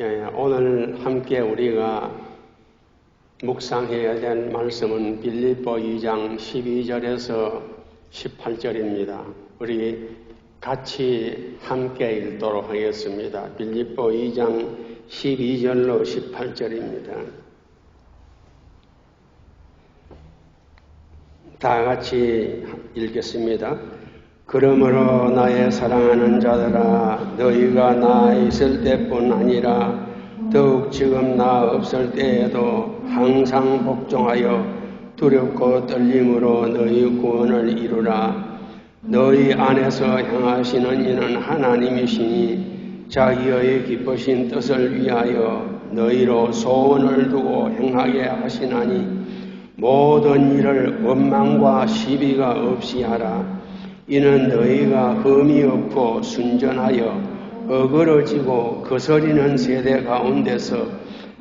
오늘 함께 우리가 묵상해야 될 말씀은 빌립보 2장 12절에서 18절입니다. 우리 같이 함께 읽도록 하겠습니다. 빌립보 2장 12절로 18절입니다. 다 같이 읽겠습니다. 그러므로 나의 사랑하는 자들아, 너희가 나 있을 때뿐 아니라 더욱 지금 나 없을 때에도 항상 복종하여 두렵고 떨림으로 너희 구원을 이루라. 너희 안에서 행하시는 이는 하나님이시니 자기의 기쁘신 뜻을 위하여 너희로 소원을 두고 행하게 하시나니 모든 일을 원망과 시비가 없이 하라. 이는 너희가 흠이 없고 순전하여 어그러지고 거스리는 세대 가운데서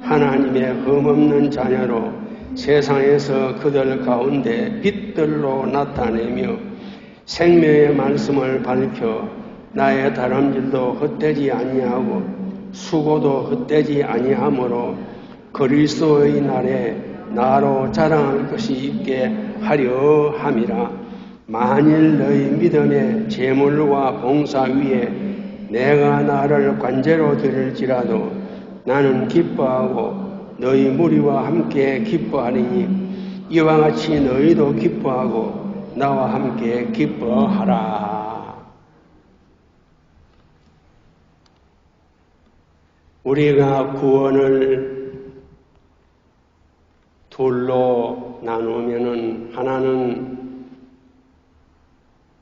하나님의 흠없는 자녀로 세상에서 그들 가운데 빛들로 나타내며 생명의 말씀을 밝혀 나의 다름질도 헛되지 아니하고 수고도 헛되지 아니하므로 그리스도의 날에 나로 자랑할 것이 있게 하려 함이라. 만일 너희 믿음의 제물과 봉사 위에 내가 나를 관제로 드릴지라도 나는 기뻐하고 너희 무리와 함께 기뻐하리니 이와 같이 너희도 기뻐하고 나와 함께 기뻐하라. 우리가 구원을 둘로 나누면은 하나는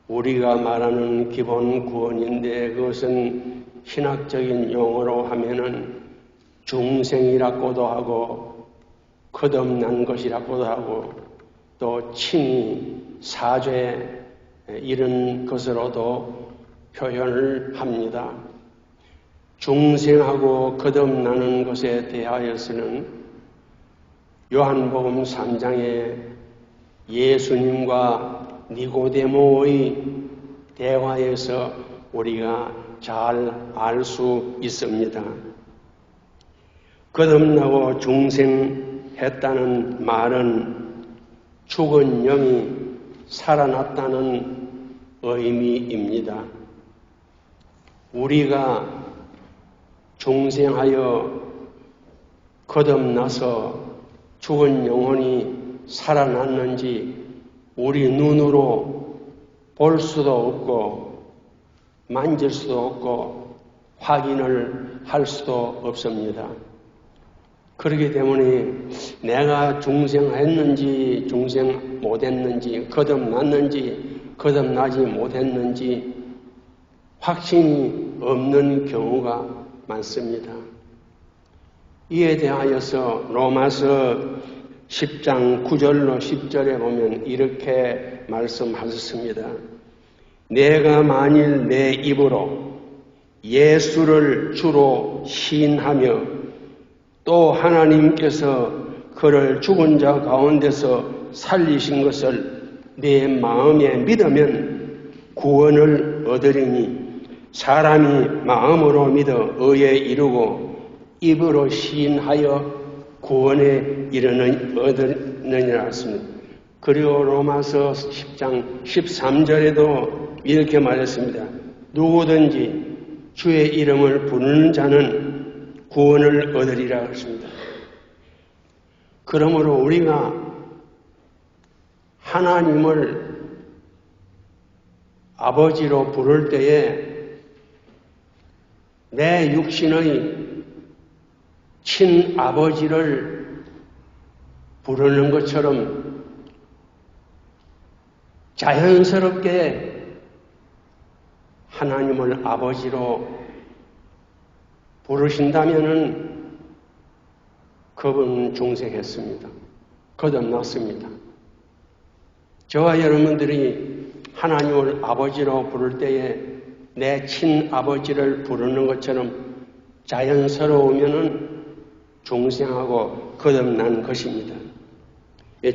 우리가 말하는 기본 구원인데 그것은 신학적인 용어로 하면은 중생이라고도 하고 거듭난 것이라고도 하고 또 칭의, 사죄 이런 것으로도 표현을 합니다. 중생하고 거듭나는 것에 대하여서는 요한복음 3장에 예수님과 니고데모의 대화에서 우리가 잘 알 수 있습니다. 거듭나고 중생했다는 말은 죽은 영이 살아났다는 의미입니다. 우리가 중생하여 거듭나서 죽은 영혼이 살아났는지 우리 눈으로 볼 수도 없고 만질 수도 없고 확인을 할 수도 없습니다. 그렇기 때문에 내가 중생했는지 중생 못했는지 거듭났는지 거듭나지 못했는지 확신이 없는 경우가 많습니다. 이에 대하여서 로마서 10장 9절로 10절에 보면 이렇게 말씀하셨습니다. 내가 만일 내 입으로 예수를 주로 시인하며 또 하나님께서 그를 죽은 자 가운데서 살리신 것을 내 마음에 믿으면 구원을 얻으리니 사람이 마음으로 믿어 의에 이르고 입으로 시인하여 구원에 얻으느니라 했습니다. 그리고 로마서 10장 13절에도 이렇게 말했습니다. 누구든지 주의 이름을 부르는 자는 구원을 얻으리라 했습니다. 그러므로 우리가 하나님을 아버지로 부를 때에 내 육신의 친아버지를 부르는 것처럼 자연스럽게 하나님을 아버지로 부르신다면은 그분은 중생했습니다. 거듭났습니다. 저와 여러분들이 하나님을 아버지로 부를 때에 내 친아버지를 부르는 것처럼 자연스러우면은 중생하고 거듭난 것입니다.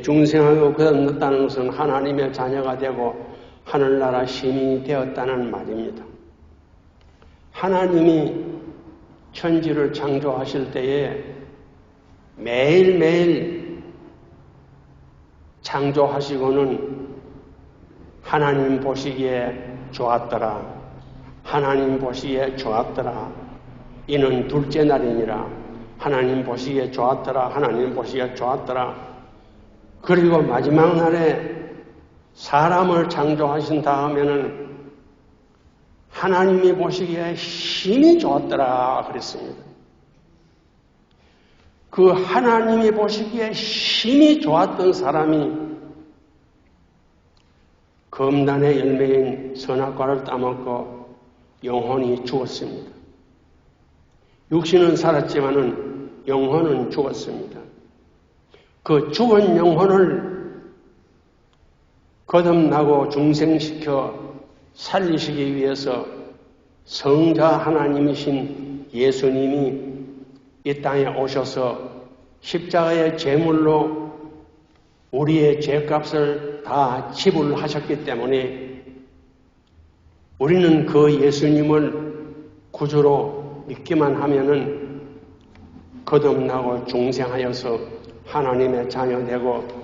중생하고 거듭났다는 것은 하나님의 자녀가 되고 하늘나라 시민이 되었다는 말입니다. 하나님이 천지를 창조하실 때에 매일매일 창조하시고는 하나님 보시기에 좋았더라. 하나님 보시기에 좋았더라. 이는 둘째 날이니라. 하나님 보시기에 좋았더라. 하나님 보시기에 좋았더라. 그리고 마지막 날에 사람을 창조하신 다음에는 하나님이 보시기에 힘이 좋았더라 그랬습니다. 그 하나님이 보시기에 힘이 좋았던 사람이 검단의 열매인 선악과를 따먹고 영혼이 죽었습니다. 육신은 살았지만은 영혼은 죽었습니다. 그 죽은 영혼을 거듭나고 중생시켜 살리시기 위해서 성자 하나님이신 예수님이 이 땅에 오셔서 십자가의 제물로 우리의 죄값을 다 지불하셨기 때문에 우리는 그 예수님을 구주로 믿기만 하면은 거듭나고 중생하여서 하나님의 자녀되고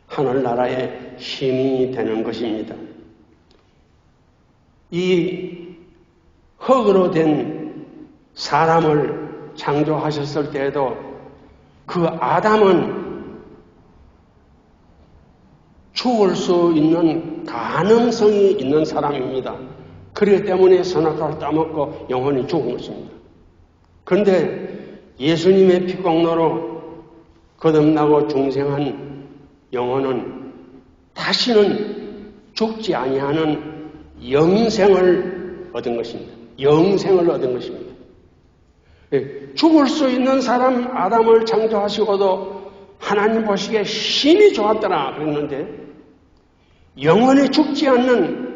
하늘나라의 힘이 되는 것입니다. 이 흙으로 된 사람을 창조하셨을 때에도 그 아담은 죽을 수 있는 가능성이 있는 사람입니다. 그렇기 때문에 선악과를 따먹고 영혼이 죽은 것입니다. 그런데 예수님의 피공로로 거듭나고 중생한 영혼은 다시는 죽지 아니하는 영생을 얻은 것입니다. 영생을 얻은 것입니다. 죽을 수 있는 사람 아담을 창조하시고도 하나님 보시기에 힘이 좋았더라 그랬는데 영원히 죽지 않는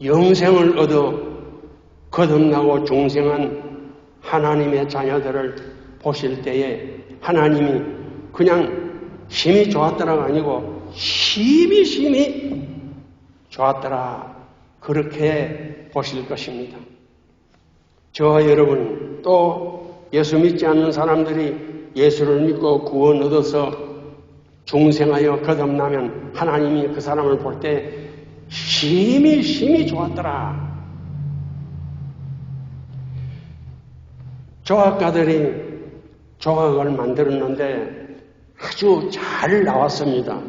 영생을 얻어 거듭나고 중생한 하나님의 자녀들을 보실 때에 하나님이 그냥 힘이 좋았더라가 아니고 힘이 좋았더라 그렇게 보실 것입니다. 저와 여러분 또 예수 믿지 않는 사람들이 예수를 믿고 구원 얻어서 중생하여 거듭나면 하나님이 그 사람을 볼 때 힘이 좋았더라. 조각가들이 조각을 만들었는데 아주 잘 나왔습니다.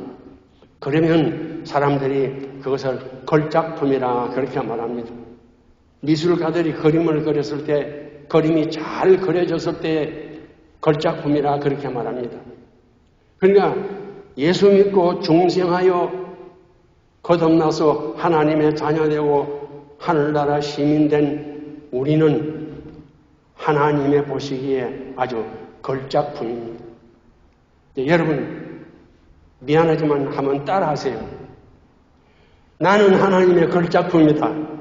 그러면 사람들이 그것을 걸작품이라 그렇게 말합니다. 미술가들이 그림을 그렸을 때 그림이 잘 그려졌을 때 걸작품이라 그렇게 말합니다. 그러니까 예수 믿고 중생하여 거듭나서 하나님의 자녀되고 하늘나라 시민된 우리는 하나님의 보시기에 아주 걸작품입니다. 여러분 미안하지만 한번 따라하세요. 나는 하나님의 걸작품이다.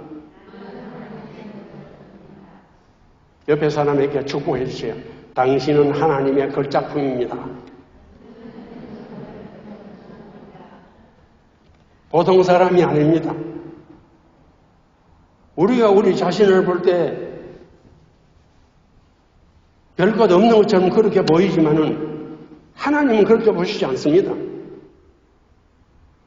옆에 사람에게 축복해 주세요. 당신은 하나님의 걸작품입니다. 보통 사람이 아닙니다. 우리가 우리 자신을 볼 때 별것 없는 것처럼 그렇게 보이지만은 하나님은 그렇게 보시지 않습니다.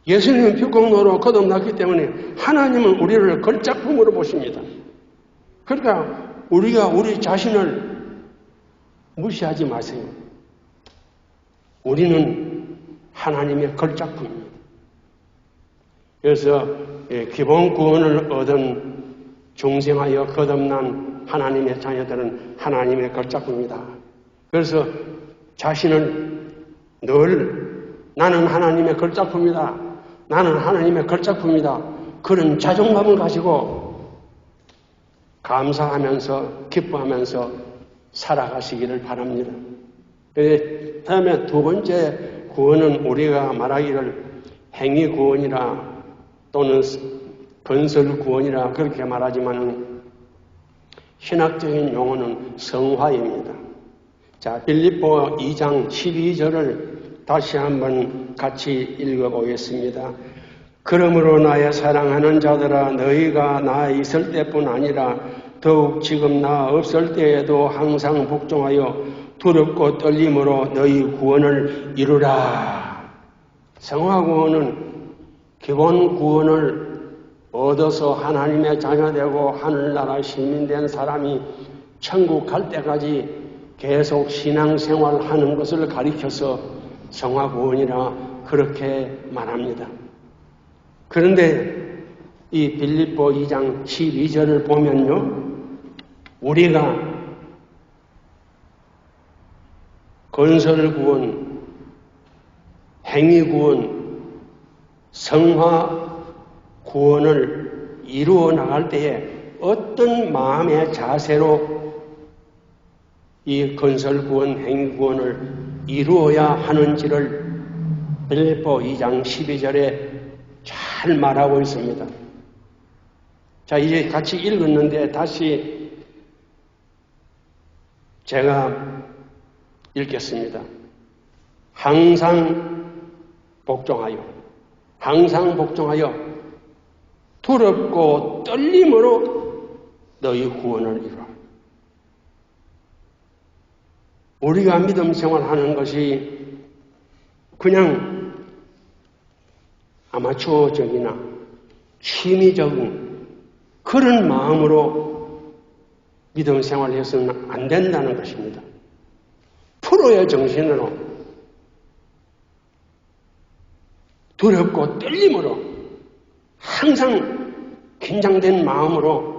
예수님은 피공로로 거듭났기 때문에 하나님은 우리를 걸작품으로 보십니다. 그러니까 우리가 우리 자신을 무시하지 마세요. 우리는 하나님의 걸작품입니다. 그래서 기본 구원을 얻은 중생하여 거듭난 하나님의 자녀들은 하나님의 걸작품이다. 그래서 자신을 늘 나는 하나님의 걸작품이다. 나는 하나님의 걸작품이다. 그런 자존감을 가지고 감사하면서 기뻐하면서 살아가시기를 바랍니다. 그 다음에 두 번째 구원은 우리가 말하기를 행위 구원이라 또는 건설 구원이라 그렇게 말하지만 신학적인 용어는 성화입니다. 자, 빌립보 2장 12절을 다시 한번 같이 읽어보겠습니다. 그러므로 나의 사랑하는 자들아 너희가 나 있을 때뿐 아니라 더욱 지금 나 없을 때에도 항상 복종하여 두렵고 떨림으로 너희 구원을 이루라. 성화구원은 기본 구원을 얻어서 하나님의 자녀되고 하늘나라 시민된 사람이 천국 갈 때까지 계속 신앙생활하는 것을 가리켜서 성화구원이라 그렇게 말합니다. 그런데 이 빌립보 2장 12절을 보면요, 우리가 건설구원, 행위구원, 성화구원을 이루어 나갈 때에 어떤 마음의 자세로 이 건설구원, 행위구원을 이루어야 하는지를 빌립보 2장 12절에 잘 말하고 있습니다. 자, 이제 같이 읽었는데 다시 제가 읽겠습니다. 항상 복종하여 두렵고 떨림으로 너희 구원을 이루라. 우리가 믿음 생활하는 것이 그냥 아마추어적이나 취미적인 그런 마음으로 믿음 생활을 해서는 안 된다는 것입니다. 프로의 정신으로 두렵고 떨림으로 항상 긴장된 마음으로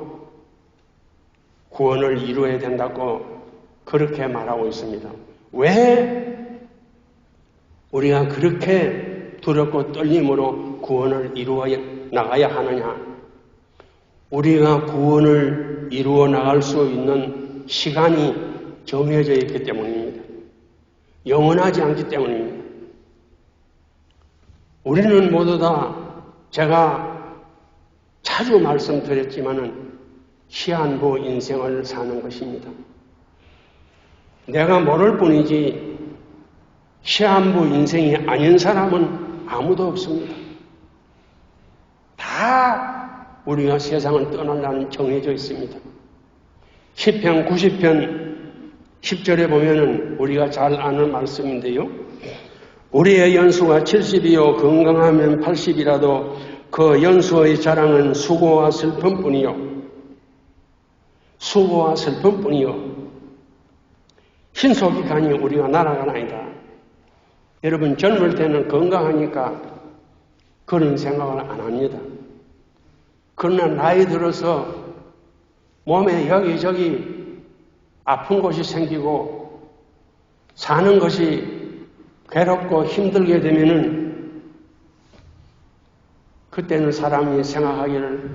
구원을 이루어야 된다고 그렇게 말하고 있습니다. 왜 우리가 그렇게 두렵고 떨림으로 구원을 이루어 나가야 하느냐? 우리가 구원을 이루어 나갈 수 있는 시간이 정해져 있기 때문입니다. 영원하지 않기 때문입니다. 우리는 모두 다 제가 자주 말씀드렸지만은 시한부 인생을 사는 것입니다. 내가 모를 뿐이지 시한부 인생이 아닌 사람은 아무도 없습니다. 다 우리가 세상을 떠나려는 정해져 있습니다. 시편 90편 10절에 보면은 우리가 잘 아는 말씀인데요. 우리의 연수가 70이요 건강하면 80이라도 그 연수의 자랑은 수고와 슬픔뿐이요. 수고와 슬픔뿐이요. 신속히 가니 우리가 날아가나이다. 여러분 젊을 때는 건강하니까 그런 생각을 안 합니다. 그러나 나이 들어서 몸에 여기저기 아픈 곳이 생기고 사는 것이 괴롭고 힘들게 되면은 그때는 사람이 생각하기를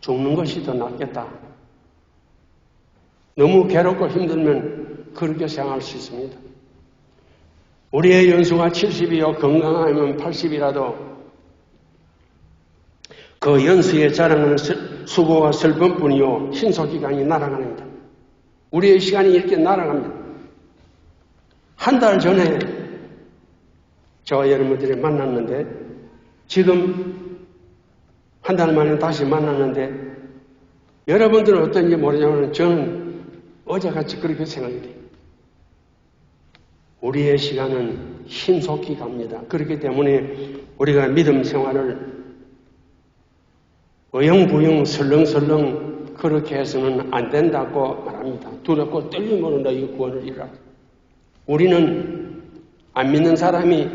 죽는 것이 더 낫겠다. 너무 괴롭고 힘들면 그렇게 생각할 수 있습니다. 우리의 연수가 70이요 건강하면 80이라도 그 연수의 자랑은 수고와 슬픔뿐이요 신속기간이 날아갑니다. 우리의 시간이 이렇게 날아갑니다. 한 달 전에 저와 여러분들이 만났는데 지금 한 달 만에 다시 만났는데 여러분들은 어떤지 모르지만 저는 어제같이 그렇게 생각이 돼요. 우리의 시간은 신속히 갑니다. 그렇기 때문에 우리가 믿음 생활을 어영부영 설렁설렁 그렇게 해서는 안 된다고 말합니다. 두렵고 떨림으로 너희 구원을 이루라. 우리는 안 믿는 사람이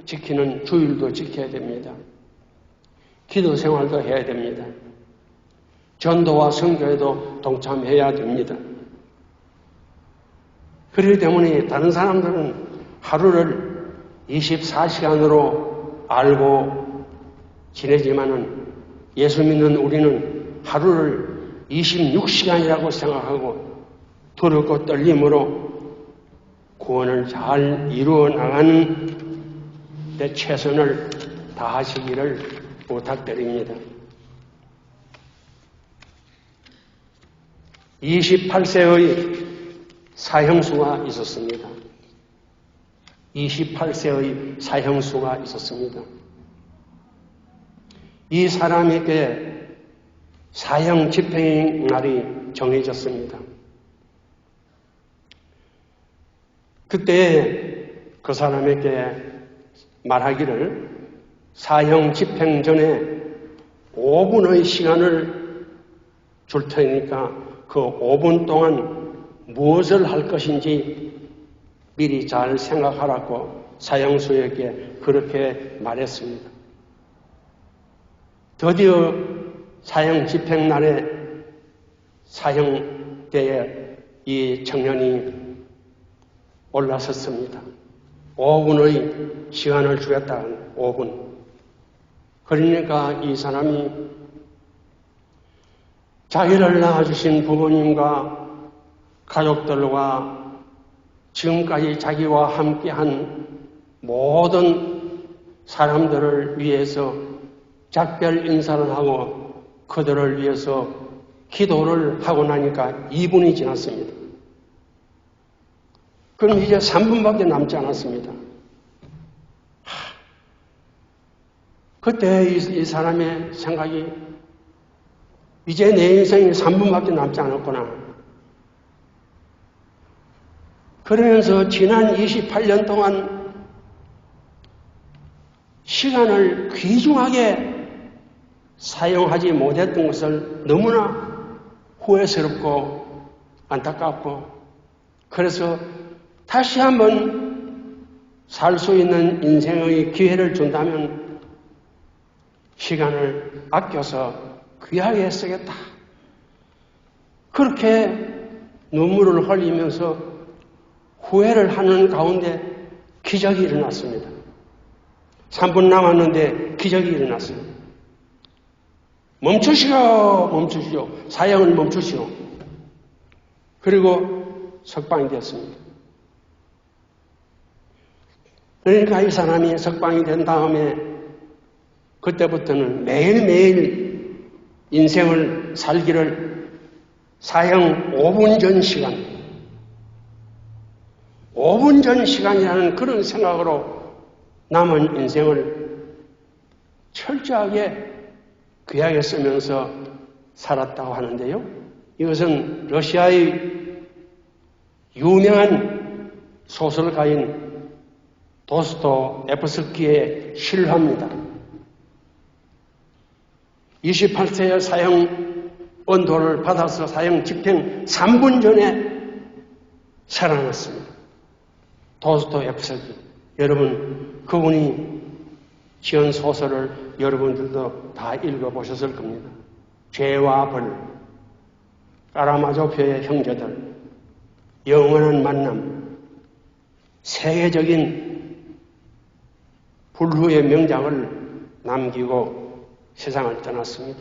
지키는 주일도 지켜야 됩니다. 기도 생활도 해야 됩니다. 전도와 선교에도 동참해야 됩니다. 그렇기 때문에 다른 사람들은 하루를 24시간으로 알고 지내지만은 예수 믿는 우리는 하루를 26시간이라고 생각하고 두렵고 떨림으로 구원을 잘 이루어 나가는 데 최선을 다하시기를 부탁드립니다. 28세의 사형수가 있었습니다. 28세의 사형수가 있었습니다. 이 사람에게 사형 집행의 날이 정해졌습니다. 그때 그 사람에게 말하기를 사형 집행 전에 5분의 시간을 줄 테니까 그 5분 동안 무엇을 할 것인지 미리 잘 생각하라고 사형수에게 그렇게 말했습니다. 드디어 사형 집행 날에 사형대에 이 청년이 올라섰습니다. 5분의 시간을 주겠다. 5분. 그러니까 이 사람이 자기를 낳아주신 부모님과 가족들과 지금까지 자기와 함께한 모든 사람들을 위해서 작별 인사를 하고 그들을 위해서 기도를 하고 나니까 2분이 지났습니다. 그럼 이제 3분밖에 남지 않았습니다. 그때 이 사람의 생각이 이제 내 인생이 3분밖에 남지 않았구나. 그러면서 지난 28년 동안 시간을 귀중하게 사용하지 못했던 것을 너무나 후회스럽고 안타깝고 그래서 다시 한번 살 수 있는 인생의 기회를 준다면 시간을 아껴서 귀하게 쓰겠다. 그렇게 눈물을 흘리면서 후회를 하는 가운데 기적이 일어났습니다. 3분 남았는데 기적이 일어났어요. 멈추시오. 사형을 멈추시오. 그리고 석방이 되었습니다. 그러니까 이 사람이 석방이 된 다음에 그때부터는 매일매일 인생을 살기를 사형 5분 전 시간, 5분 전 시간이라는 그런 생각으로 남은 인생을 철저하게 귀하게 쓰면서 살았다고 하는데요. 이것은 러시아의 유명한 소설가인 도스토옙스키의 실화입니다. 28세의 사형 언도를 받아서 사형 집행 3분 전에 살아났습니다. 도스토옙스키. 여러분, 그분이 지은 소설을 여러분들도 다 읽어보셨을 겁니다. 죄와 벌, 까라마조프의 형제들, 영원한 만남, 세계적인 불후의 명작을 남기고 세상을 떠났습니다.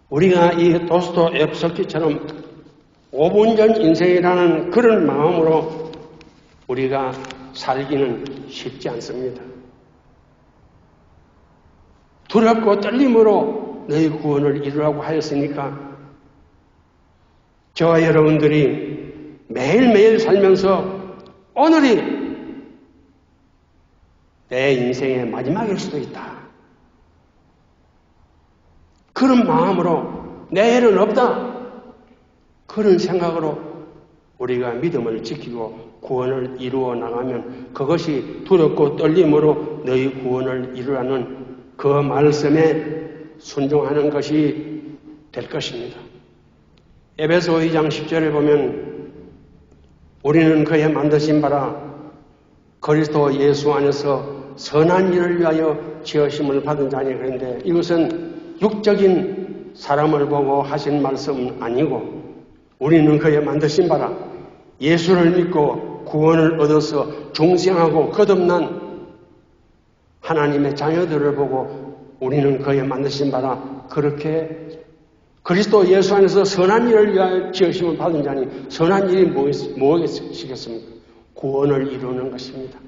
우리가 이 도스토옙스키처럼 5분 전 인생이라는 그런 마음으로 우리가 살기는 쉽지 않습니다. 두렵고 떨림으로 너희 구원을 이루라고 하였으니까 저와 여러분들이 매일매일 살면서 오늘이 내 인생의 마지막일 수도 있다. 그런 마음으로 내일은 없다. 그런 생각으로 우리가 믿음을 지키고 구원을 이루어 나가면 그것이 두렵고 떨림으로 너희 구원을 이루라는 그 말씀에 순종하는 것이 될 것입니다. 에베소 2장 10절에 보면 우리는 그의 만드신 바라 그리스도 예수 안에서 선한 일을 위하여 지으심을 받은 자니 그런데 이것은 육적인 사람을 보고 하신 말씀은 아니고 우리는 그의 만드신 바라 예수를 믿고 구원을 얻어서 중생하고 거듭난 하나님의 자녀들을 보고 우리는 그의 만드신 바라 그렇게 그리스도 예수 안에서 선한 일을 위하여 지으심을 받은 자니 선한 일이 무엇이겠습니까? 구원을 이루는 것입니다.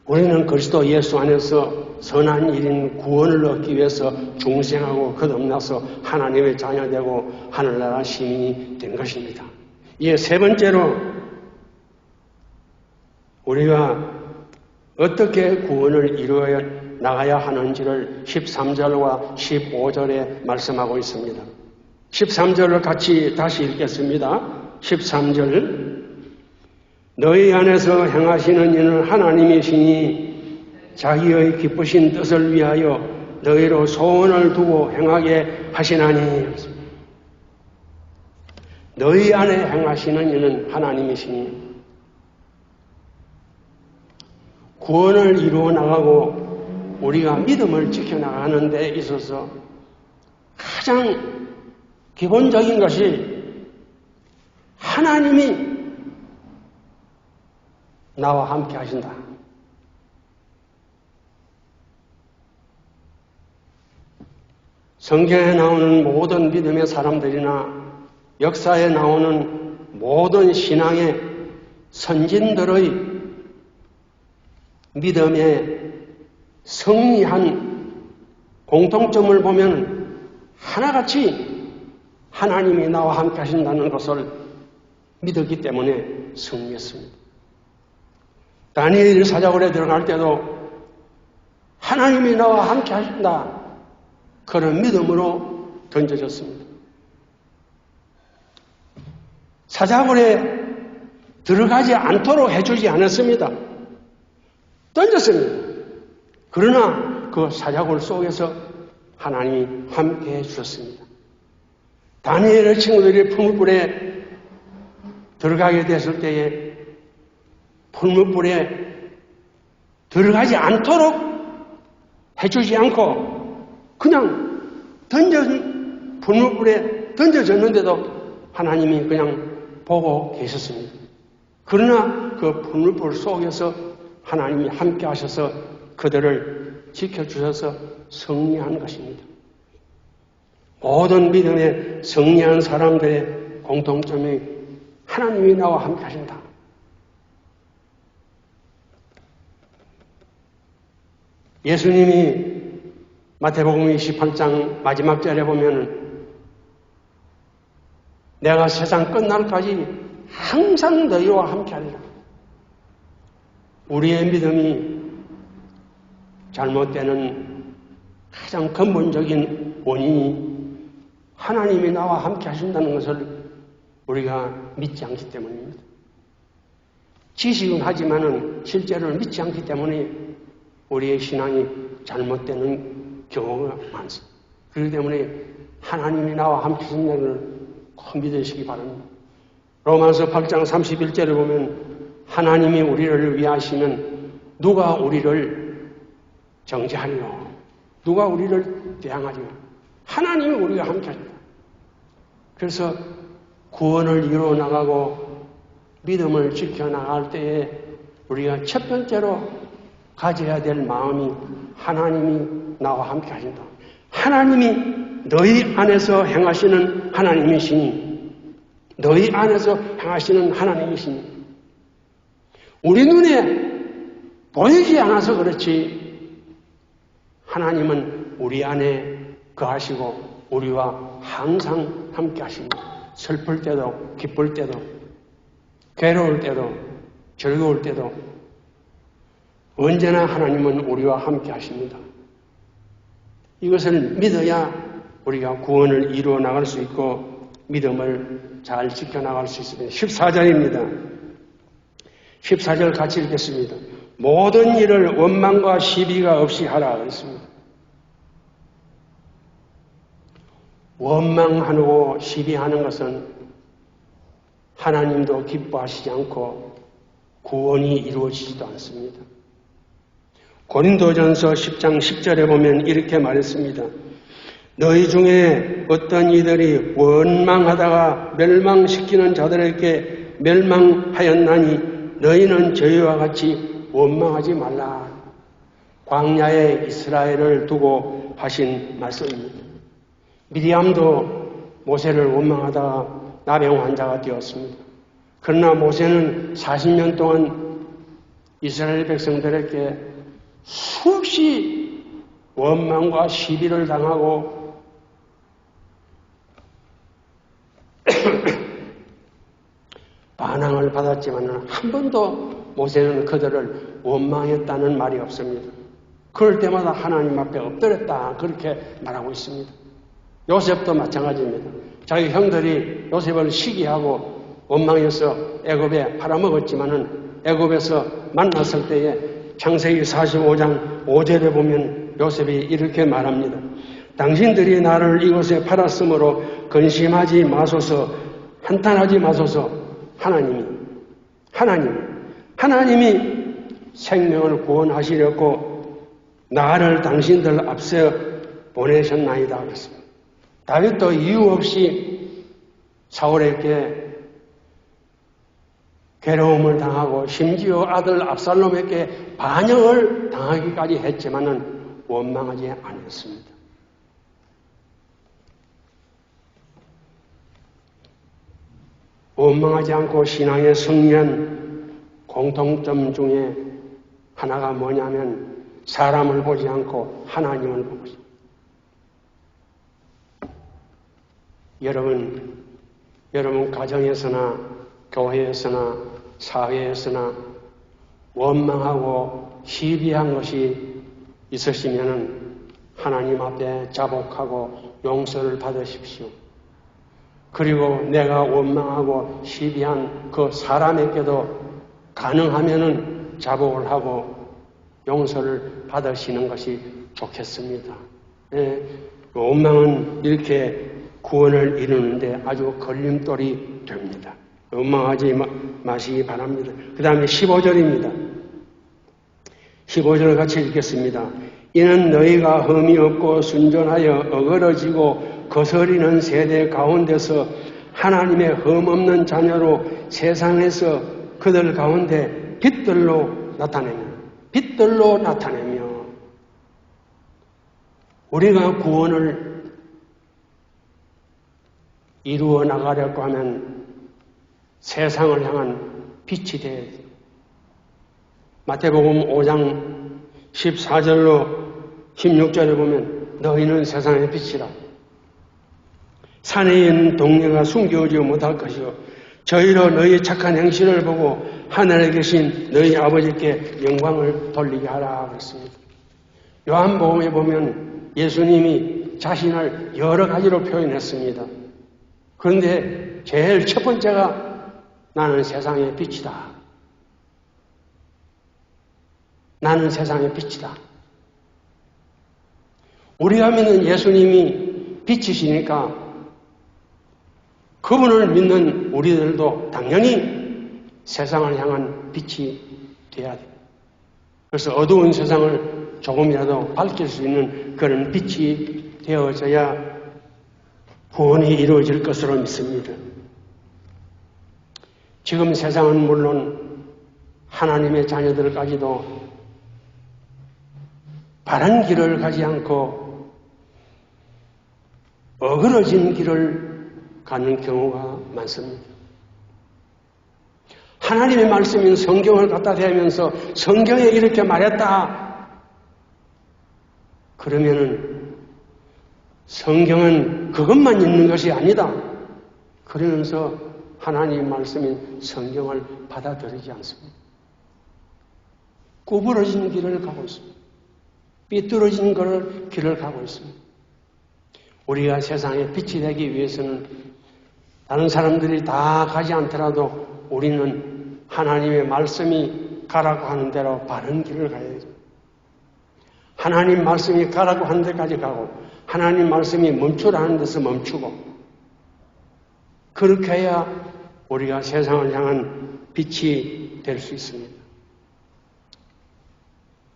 우리는 그리스도 예수 안에서 선한 일인 구원을 얻기 위해서 중생하고 거듭나서 하나님의 자녀되고 하늘나라 시민이 된 것입니다. 이에 세 번째로 우리가 어떻게 구원을 나가야 하는지를 13절과 15절에 말씀하고 있습니다. 13절을 같이 다시 읽겠습니다. 13절 너희 안에서 행하시는 이는 하나님이시니 자기의 기쁘신 뜻을 위하여 너희로 소원을 두고 행하게 하시나니. 너희 안에 행하시는 이는 하나님이시니 구원을 이루어 나가고 우리가 믿음을 지켜나가는 데 있어서 가장 기본적인 것이 하나님이 나와 함께 하신다. 성경에 나오는 모든 믿음의 사람들이나 역사에 나오는 모든 신앙의 선진들의 믿음의 승리한 공통점을 보면 하나같이 하나님이 나와 함께 하신다는 것을 믿었기 때문에 승리했습니다. 다니엘 사자굴에 들어갈 때도 하나님이 나와 함께 하신다. 그런 믿음으로 던져졌습니다. 사자굴에 들어가지 않도록 해주지 않았습니다. 던졌습니다. 그러나 그 사자굴 속에서 하나님이 함께 해주셨습니다. 다니엘의 친구들이 풀무불에 들어가게 됐을 때에 풀무불에 들어가지 않도록 해주지 않고 그냥 풀무불에 던져졌는데도 하나님이 그냥 보고 계셨습니다. 그러나 그 풀무불 속에서 하나님이 함께 하셔서 그들을 지켜주셔서 승리한 것입니다. 모든 믿음에 승리한 사람들의 공통점이 하나님이 나와 함께 하신다. 예수님이 마태복음 28장 마지막 절에 보면 내가 세상 끝날까지 항상 너희와 함께 하리라. 우리의 믿음이 잘못되는 가장 근본적인 원인이 하나님이 나와 함께 하신다는 것을 우리가 믿지 않기 때문입니다. 지식은 하지만은 실제로 믿지 않기 때문에 우리의 신앙이 잘못되는 경우가 많습니다. 그렇기 때문에 하나님이 나와 함께 하신다는 것을 꼭 믿으시기 바랍니다. 로마서 8장 31절에 보면 하나님이 우리를 위하시면 누가 우리를 정죄하리요? 누가 우리를 대항하리요? 하나님이 우리가 함께 하신다. 그래서 구원을 이루어 나가고 믿음을 지켜나갈 때에 우리가 첫 번째로 가져야 될 마음이 하나님이 나와 함께 하신다. 하나님이 너희 안에서 행하시는 하나님이시니 너희 안에서 행하시는 하나님이시니 우리 눈에 보이지 않아서 그렇지 하나님은 우리 안에 거하시고 우리와 항상 함께 하십니다. 슬플 때도 기쁠 때도 괴로울 때도 즐거울 때도 언제나 하나님은 우리와 함께 하십니다. 이것을 믿어야 우리가 구원을 이루어 나갈 수 있고 믿음을 잘 지켜나갈 수 있습니다. 14절입니다. 14절 같이 읽겠습니다. 모든 일을 원망과 시비가 없이 하라 그랬습니다. 원망하고 시비하는 것은 하나님도 기뻐하시지 않고 구원이 이루어지지도 않습니다. 고린도전서 10장 10절에 보면 이렇게 말했습니다. 너희 중에 어떤 이들이 원망하다가 멸망시키는 자들에게 멸망하였나니 너희는 저희와 같이 원망하지 말라. 광야에 이스라엘을 두고 하신 말씀입니다. 미리암도 모세를 원망하다가 나병 환자가 되었습니다. 그러나 모세는 40년 동안 이스라엘 백성들에게 수없이 원망과 시비를 당하고 반항을 받았지만 한 번도 모세는 그들을 원망했다는 말이 없습니다. 그럴 때마다 하나님 앞에 엎드렸다 그렇게 말하고 있습니다. 요셉도 마찬가지입니다. 자기 형들이 요셉을 시기하고 원망해서 애굽에 팔아먹었지만은 애굽에서 만났을 때에 창세기 45장 5절에 보면 요셉이 이렇게 말합니다. 당신들이 나를 이곳에 팔았으므로 근심하지 마소서, 한탄하지 마소서. 하나님이 생명을 구원하시려고 나를 당신들 앞서 보내셨나이다 그랬습니다. 다윗도 이유 없이 사울에게 괴로움을 당하고 심지어 아들 압살롬에게 반역을 당하기까지 했지만은 원망하지 않았습니다. 원망하지 않고 신앙의 승리한 공통점 중에 하나가 뭐냐면 사람을 보지 않고 하나님을 보고 있습니다. 여러분 가정에서나 교회에서나 사회에서나 원망하고 시비한 것이 있으시면은 하나님 앞에 자복하고 용서를 받으십시오. 그리고 내가 원망하고 시비한 그 사람에게도 가능하면은 자복을 하고 용서를 받으시는 것이 좋겠습니다. 예, 원망은 이렇게 구원을 이루는데 아주 걸림돌이 됩니다. 원망하지 마시기 바랍니다. 그 다음에 15절입니다. 15절 같이 읽겠습니다. 이는 너희가 흠이 없고 순전하여 어그러지고 거스리는 세대 가운데서 하나님의 흠없는 자녀로 세상에서 그들 가운데 빛들로 나타내며 우리가 구원을 이루어 나가려고 하면 세상을 향한 빛이 되어야 돼요. 마태복음 5장 14절로 16절에 보면 너희는 세상의 빛이라. 산에 있는 동네가 숨겨오지 못할 것이요 저희로 너희 착한 행실을 보고 하늘에 계신 너희 아버지께 영광을 돌리게 하라 그랬습니다. 요한복음에 보면 예수님이 자신을 여러 가지로 표현했습니다. 그런데 제일 첫 번째가 나는 세상의 빛이다. 나는 세상의 빛이다. 우리가 믿는 예수님이 빛이시니까 그분을 믿는 우리들도 당연히 세상을 향한 빛이 되어야 돼요. 그래서 어두운 세상을 조금이라도 밝힐 수 있는 그런 빛이 되어져야 구원이 이루어질 것으로 믿습니다. 지금 세상은 물론 하나님의 자녀들까지도 바른 길을 가지 않고 어그러진 길을 가는 경우가 많습니다. 하나님의 말씀인 성경을 갖다 대면서 성경에 이렇게 말했다. 그러면은 성경은 그것만 있는 것이 아니다. 그러면서 하나님의 말씀인 성경을 받아들이지 않습니다. 구부러진 길을 가고 있습니다. 삐뚤어진 길을 가고 있습니다. 우리가 세상에 빛이 되기 위해서는 다른 사람들이 다 가지 않더라도 우리는 하나님의 말씀이 가라고 하는 대로 바른 길을 가야죠. 하나님 말씀이 가라고 하는 데까지 가고 하나님 말씀이 멈추라는 데서 멈추고 그렇게 해야 우리가 세상을 향한 빛이 될 수 있습니다.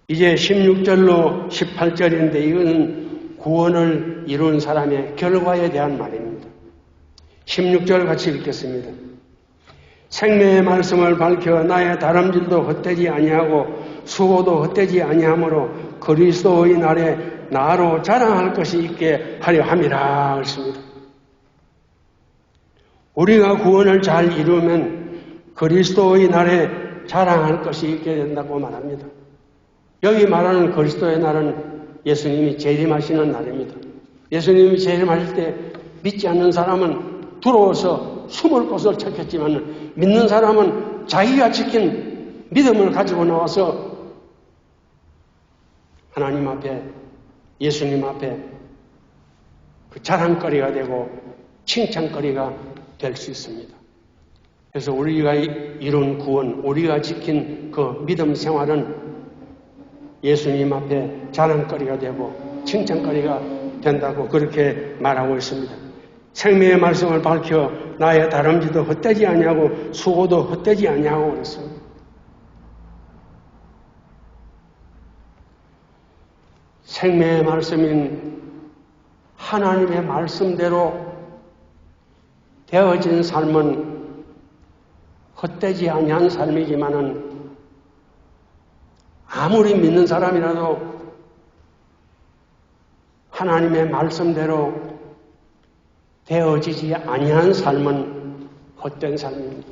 이제 16절로 18절인데 이것은 구원을 이룬 사람의 결과에 대한 말입니다. 16절 같이 읽겠습니다. 생명의 말씀을 밝혀 나의 다름질도 헛되지 아니하고 수고도 헛되지 아니하므로 그리스도의 날에 나로 자랑할 것이 있게 하려 함이라 했습니다. 우리가 구원을 잘 이루면 그리스도의 날에 자랑할 것이 있게 된다고 말합니다. 여기 말하는 그리스도의 날은 예수님이 재림하시는 날입니다. 예수님이 재림하실 때 믿지 않는 사람은 두려워서 숨을 곳을 찾겠지만 믿는 사람은 자기가 지킨 믿음을 가지고 나와서 하나님 앞에, 예수님 앞에 그 자랑거리가 되고 칭찬거리가 될 수 있습니다. 그래서 우리가 이룬 구원, 우리가 지킨 그 믿음 생활은 예수님 앞에 자랑거리가 되고 칭찬거리가 된다고 그렇게 말하고 있습니다. 생명의 말씀을 밝혀 나의 다름질도 헛되지 아니하고 수고도 헛되지 아니하고 그랬습니다. 생명의 말씀인 하나님의 말씀대로 되어진 삶은 헛되지 아니한 삶이지만은 아무리 믿는 사람이라도 하나님의 말씀대로 되어지지 아니한 삶은 헛된 삶입니다.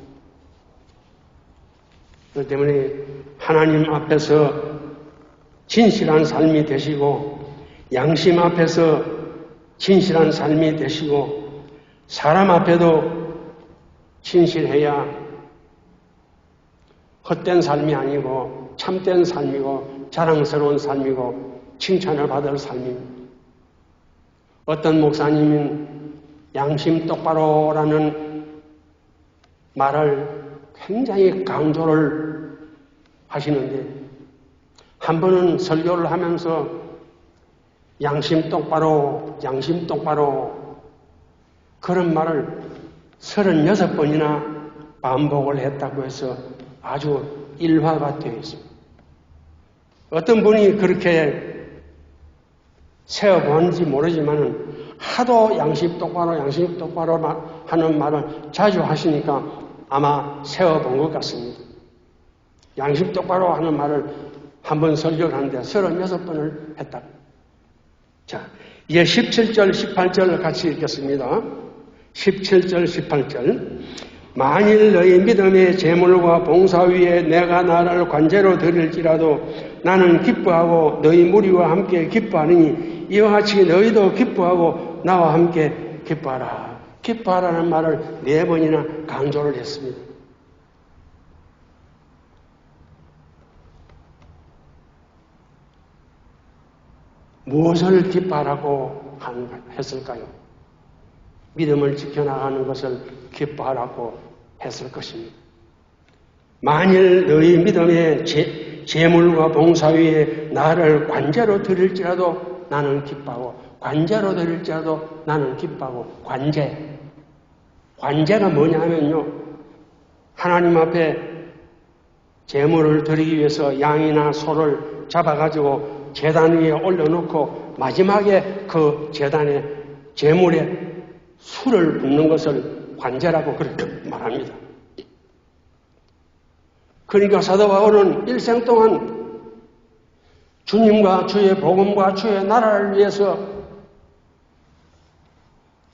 그렇기 때문에 하나님 앞에서 진실한 삶이 되시고 양심 앞에서 진실한 삶이 되시고 사람 앞에도 진실해야 헛된 삶이 아니고 참된 삶이고 자랑스러운 삶이고 칭찬을 받을 삶입니다. 어떤 목사님은 양심 똑바로라는 말을 굉장히 강조를 하시는데 한 번은 설교를 하면서 양심 똑바로 그런 말을 36번이나 반복을 했다고 해서 아주 일화가 되어 있습니다. 어떤 분이 그렇게 세어보았는지 모르지만은 하도 양심 똑바로 하는 말을 자주 하시니까 아마 세어본 것 같습니다. 양심 똑바로 하는 말을 한번 설교를 하는데 36번을 했다. 자, 이제 17절, 18절 같이 읽겠습니다. 17절, 18절. 만일 너희 믿음의 제물과 봉사 위에 내가 나를 관제로 드릴지라도 나는 기뻐하고 너희 무리와 함께 기뻐하느니 이와 같이 너희도 기뻐하고 나와 함께 기뻐하라. 기뻐하라는 말을 4번이나 강조를 했습니다. 무엇을 기뻐하라고 했을까요? 믿음을 지켜나가는 것을 기뻐하라고 했을 것입니다. 만일 너희 믿음의 제물과 봉사 위에 나를 관제로 드릴지라도 나는 기뻐하고 관제로 드릴지라도 나는 기뻐하고 관제가 뭐냐면요. 하나님 앞에 제물을 드리기 위해서 양이나 소를 잡아가지고 제단 위에 올려놓고 마지막에 그 제단에 제물에 술을 붓는 것을 관제라고 그렇게 말합니다. 그러니까 사도 바울은 일생 동안 주님과 주의 복음과 주의 나라를 위해서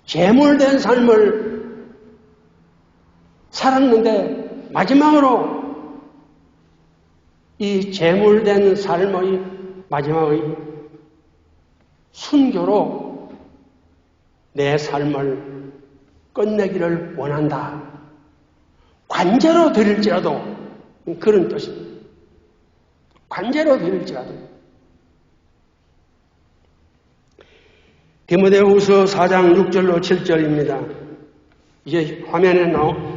제물된 삶을 살았는데 마지막으로 이 제물된 삶의 마지막의 순교로 내 삶을 끝내기를 원한다. 관제로 드릴지라도 그런 뜻입니다. 관제로 드릴지라도. 디모데후서 4장 6절로 7절입니다. 이제 화면에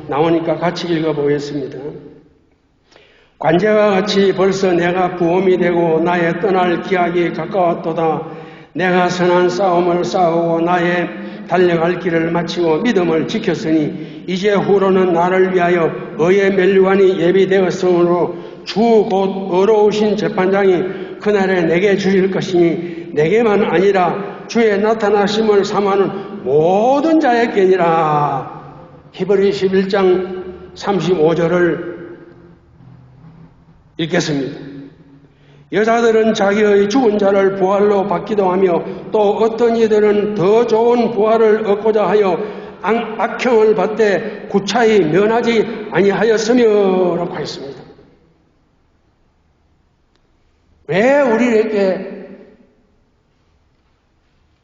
나오니까 같이 읽어보겠습니다. 관제와 같이 벌써 내가 부험이 되고 나의 떠날 기약이 가까웠도다. 내가 선한 싸움을 싸우고 나의 달려갈 길을 마치고 믿음을 지켰으니 이제 후로는 나를 위하여 의의 면류관이 예비되었으므로 주 곧 의로우신 재판장이 그날에 내게 주실 것이니 내게만 아니라 주의 나타나심을 삼하는 모든 자에게니라. 히브리 11장 35절을 읽겠습니다. 여자들은 자기의 죽은 자를 부활로 받기도 하며 또 어떤 이들은 더 좋은 부활을 얻고자 하여 악형을 받되 구차히 면하지 아니하였으며 라고 했습니다. 왜 우리에게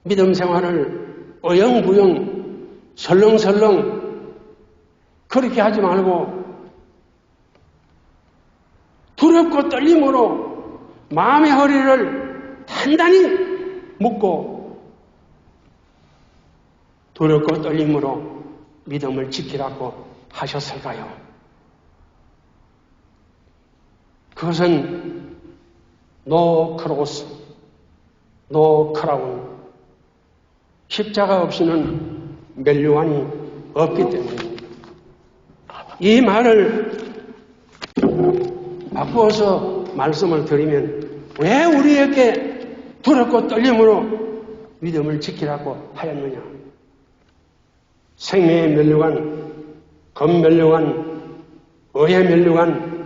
믿음 생활을 어영부영 설렁설렁 그렇게 하지 말고 두렵고 떨림으로 마음의 허리를 단단히 묻고 두렵고 떨림으로 믿음을 지키라고 하셨을까요? 그것은 노 크로스, 노 크라운, 십자가 없이는 멸류관이 없기 때문입니다. 이 말을 바꾸어서 말씀을 드리면 왜 우리에게 두렵고 떨림으로 믿음을 지키라고 하였느냐? 생명의 멸류관, 검멸류관, 의의 멸류관,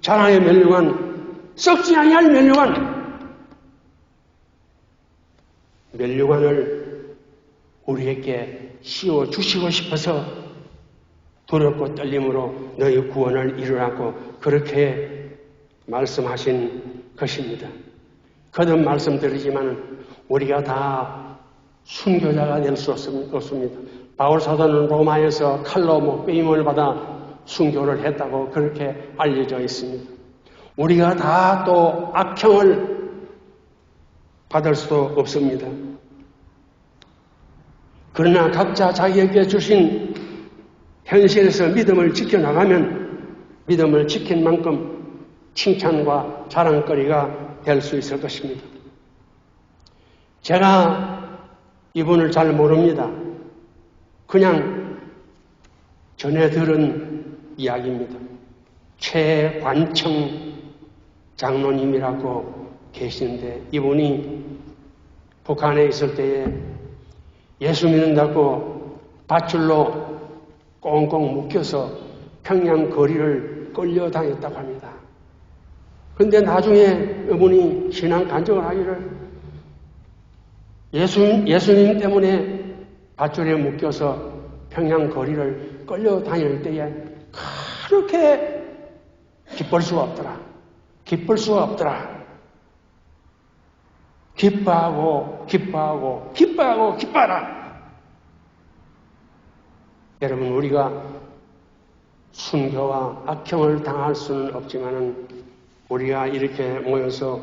자랑의 멸류관, 썩지 아니할 멸류관, 멸류관을 우리에게 씌워 주시고 싶어서 두렵고 떨림으로 너희 구원을 이루라고 그렇게 말씀하신 것입니다. 거듭 말씀드리지만 우리가 다 순교자가 될 수 없습니다. 바울 사도는 로마에서 칼로 빼임을 받아 순교를 했다고 그렇게 알려져 있습니다. 우리가 다 또 악형을 받을 수도 없습니다. 그러나 각자 자기에게 주신 현실에서 믿음을 지켜나가면 믿음을 지킨 만큼 칭찬과 자랑거리가 될 수 있을 것입니다. 제가 이분을 잘 모릅니다. 그냥 전해 들은 이야기입니다. 최관청 장로님이라고 계시는데 이분이 북한에 있을 때에 예수 믿는다고 밧줄로 꽁꽁 묶여서 평양 거리를 끌려다녔다고 합니다. 그런데 나중에 이분이 신앙 간증을 하기를 예수님 때문에 밧줄에 묶여서 평양 거리를 끌려다닐 때에 그렇게 기쁠 수가 없더라. 기쁠 수가 없더라. 기뻐하고 기뻐하고 기뻐하고 기뻐하라. 여러분 우리가 순교와 악형을 당할 수는 없지만은 우리가 이렇게 모여서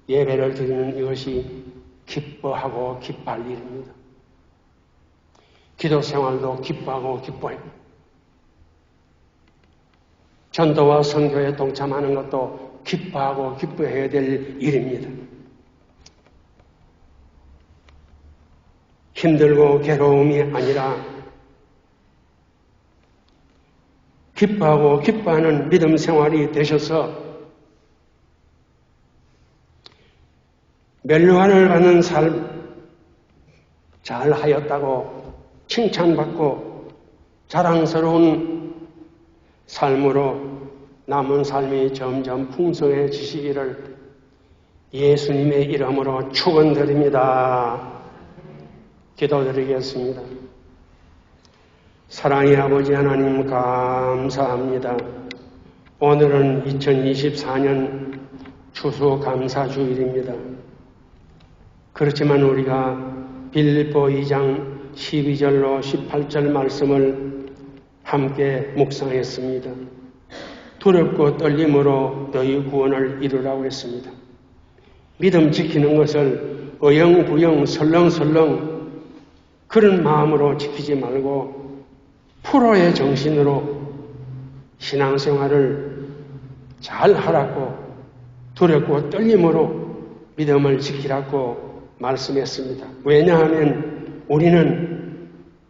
예배를 드리는 이것이 기뻐하고 기뻐할 일입니다. 기도 생활도 기뻐하고 기뻐해요. 전도와 선교에 동참하는 것도 기뻐하고 기뻐해야 될 일입니다. 힘들고 괴로움이 아니라 기뻐하고 기뻐하는 믿음 생활이 되셔서 멸류관을 받는 삶 잘 하였다고 칭찬받고 자랑스러운 삶으로 남은 삶이 점점 풍성해지시기를 예수님의 이름으로 축원드립니다. 기도드리겠습니다. 사랑의 아버지 하나님 감사합니다. 오늘은 2024년 추수감사주일입니다. 그렇지만 우리가 빌립보 2장 12절로 18절 말씀을 함께 묵상했습니다. 두렵고 떨림으로 너희 구원을 이루라고 했습니다. 믿음 지키는 것을 어영부영 설렁설렁 그런 마음으로 지키지 말고 프로의 정신으로 신앙생활을 잘 하라고 두렵고 떨림으로 믿음을 지키라고 말씀했습니다. 왜냐하면 우리는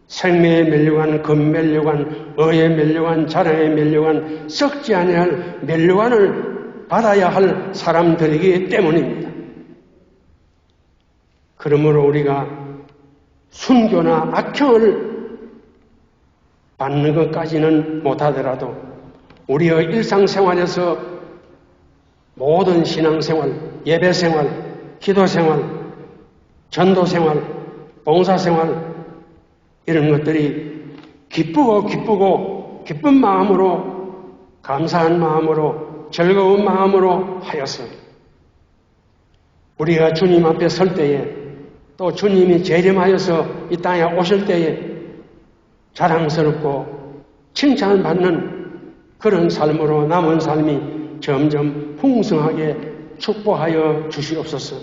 생명의 멸류관, 금멸류관, 의의 멸류관, 자랑의 멸류관, 썩지 아니할 멸류관을 받아야 할 사람들이기 때문입니다. 그러므로 우리가 순교나 악형을 받는 것까지는 못하더라도 우리의 일상생활에서 모든 신앙생활, 예배생활, 기도생활, 전도생활, 봉사생활 이런 것들이 기쁘고 기쁜 마음으로 감사한 마음으로 즐거운 마음으로 하여서 우리가 주님 앞에 설 때에 또 주님이 재림하여서 이 땅에 오실 때에 자랑스럽고 칭찬받는 그런 삶으로 남은 삶이 점점 풍성하게 축복하여 주시옵소서.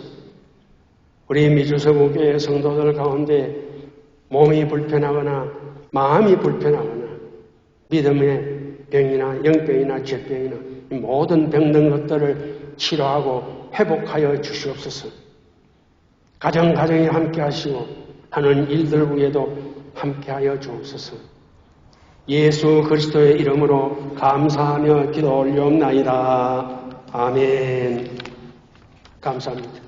우리 미주서구교회 성도들 가운데 몸이 불편하거나 마음이 불편하거나 믿음의 병이나 영병이나 질병이나 이 모든 병든 것들을 치료하고 회복하여 주시옵소서. 가정이 함께 하시고 하는 일들 위에도 함께 하여 주옵소서. 예수 그리스도의 이름으로 감사하며 기도 올리옵나이다. 아멘. 감사합니다.